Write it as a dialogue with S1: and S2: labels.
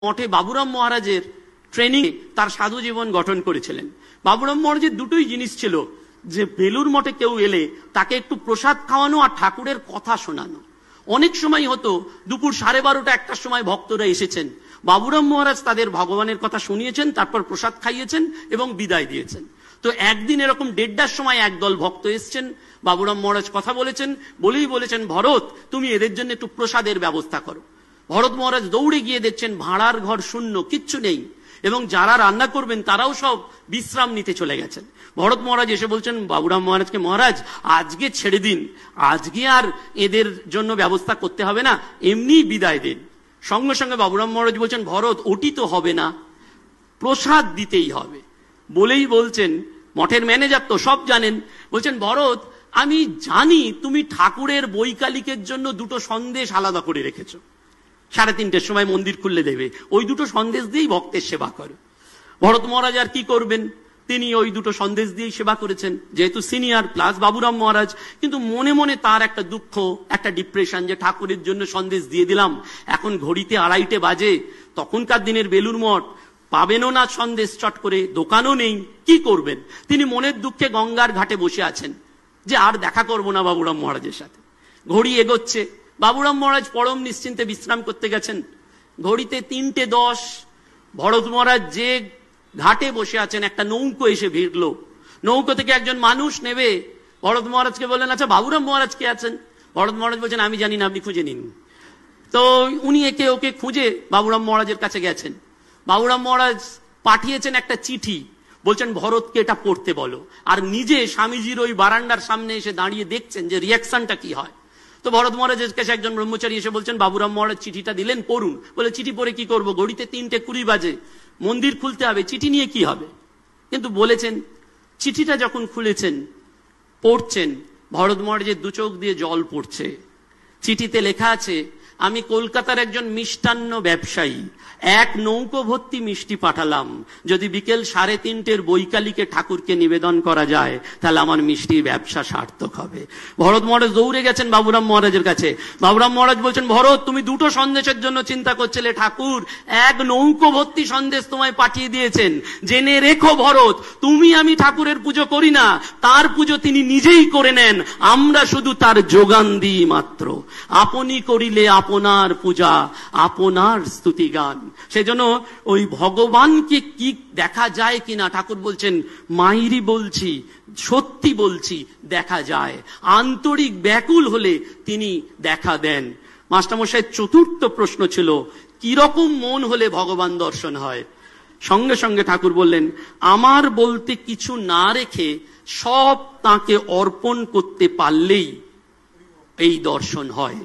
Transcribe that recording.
S1: মঠে বাবুরাম মহারাজের ট্রেনিং তার সাধু জীবন গঠন করেছিলেন। বাবুরাম মহারাজের দুটোই জিনিস ছিল, যে বেলুর মঠে কেউ এলে তাকে একটু প্রসাদ খাওয়ানো আর ঠাকুরের কথা শোনানো। অনেক সময় হতো দুপুর 12:30 1টার সময় ভক্তরা এসেছেন, বাবুরাম মহারাজ তাদের ভগবানের কথা শুনিয়েছেন, তারপর প্রসাদ খাইয়েছেন এবং বিদায় দিয়েছেন। তো একদিন এরকম 1:30টার সময় একদল ভক্ত এসছেন, বাবুরাম মহারাজ কথা বলেছেন, বলেছেন ভরত তুমি এদের জন্য একটু প্রসাদের ব্যবস্থা করো। ভরত মহারাজ দৌড়ে গিয়ে দেখছেন ভাড়ার ঘর শূন্য, কিচ্ছু নেই, এবং যারা রান্না করবেন তারাও সব বিশ্রাম নিতে চলে গেছেন। ভরত মহারাজ এসে বলছেন বাবুরাম মহারাজকে, মহারাজ আজকে ছেড়ে দিন, আজকে আর এদের জন্য ব্যবস্থা করতে হবে না, এমনি বিদায় দিন। সঙ্গে সঙ্গে বাবুরাম মহারাজ বলছেন ভরত ওটি তো হবে না, প্রসাদ দিতেই হবে। বলেই বলছেন, মঠের ম্যানেজার তো সব জানেন, বলছেন ভরত আমি জানি তুমি ঠাকুরের বৈকালিকের জন্য দুটো সন্দেশ আলাদা করে রেখেছো, 3:30টার সময় মন্দির খুললে দেবে, ওই দুটো সন্দেশ দিয়েই ভক্তের সেবা করো। ভরত মহারাজ আর কি করবেন, তিনি ওই দুটো সন্দেশ দিয়েই সেবা করেছেন, যেহেতু সিনিয়র প্লাস বাবুরাম মহারাজ। কিন্তু মনে মনে তার একটা দুঃখ, একটা ডিপ্রেশন, যে ঠাকুরের জন্য সন্দেশ দিয়ে দিলাম, এখন ঘড়িতে 2:30 বাজে, তখনকার দিনের বেলুর মঠ পাবেনও না সন্দেশ চট করে, দোকানও নেই, কি করবেন। তিনি মনের দুঃখে গঙ্গার ঘাটে বসে আছেন, যে আর দেখা করবো না বাবুরাম মহারাজের সাথে। ঘড়ি এগোচ্ছে, বাবুরাম মহারাজ পরম নিশ্চিন্তে বিশ্রাম করতে গেছেন। ঘড়িতে 3:10, ভরত মহারাজ যে ঘাটে বসে আছেন, একটা নৌকো এসে ভিড়লো। নৌকো থেকে একজন মানুষ নেবে, ভরত মহারাজকে বললেন আচ্ছা বাবুরাম মহারাজ কে আছেন। ভরত মহারাজ বলছেন আমি জানি না, আপনি খুঁজে নিন। তো উনি একে ওকে খুঁজে বাবুরাম মহারাজের কাছে গেছেন। বাবুরাম মহারাজ পাঠিয়েছেন একটা চিঠি, বলছেন ভরতকে এটা পড়তে বলো, আর নিজে স্বামীজির ওই বারান্দার সামনে এসে দাঁড়িয়ে দেখছেন যে রিয়াকশনটা কি হয়। তো ভরত মহারাজের কাছে একজন ব্রহ্মচারী এসে বলছেন বাবুরাম মহারাজ চিঠিটা দিলেন, পড়ুন। বলে চিঠি পড়ে কি করবো, ঘড়িতে 3:20 বাজে, মন্দির খুলতে হবে, চিঠি নিয়ে কি হবে। কিন্তু বলেছেন, চিঠিটা যখন খুলেছেন পড়ছেন, ভরত মহারাজের 2 চোখ দিয়ে জল পড়ছে। চিঠিতে লেখা আছে, আমি কলকাতার একজন মিষ্টান্ন ব্যবসায়ী, 1 নৌকো ভর্তি মিষ্টি পাঠালাম, যদি বিকেল 3:30 বৈকালিকে ঠাকুরকে নিবেদন করা যায় তাহলে আমার মিষ্টির ব্যবসা সার্থক হবে। ভরত মহারাজ দৌড়ে গেছেন বাবুরাম মহারাজের কাছে। বাবুরাম মহারাজ বলছেন ভরত তুমি 2টো সন্দেশের জন্য চিন্তা করছিলে, ঠাকুর 1 নৌকো ভর্তি সন্দেশ তোমায় পাঠিয়ে দিয়েছেন। জেনে রেখো ভরত, তুমি আমি ঠাকুরের পুজো করি না, তার পুজো তিনি নিজেই করে নেন, আমরা শুধু তার যোগান দিই মাত্র। আপনি করিলে আপনার পূজা, আপনার স্তুতি গান। সেজন্য ওই ভগবানকে কি দেখা যায় কিনা, ঠাকুর বলছেন মাইরি বলছি, সত্যি বলছি, দেখা যায়। আন্তরিক ব্যাকুল হলে তিনি দেখা দেন। মাস্টারমশাইয়ের 4র্থ প্রশ্ন ছিল, কিরকম মন হলে ভগবান দর্শন হয়। সঙ্গে সঙ্গে ঠাকুর বললেন, আমার বলতে কিছু না রেখে সব তাকে অর্পণ করতে পারলেই এই দর্শন হয়।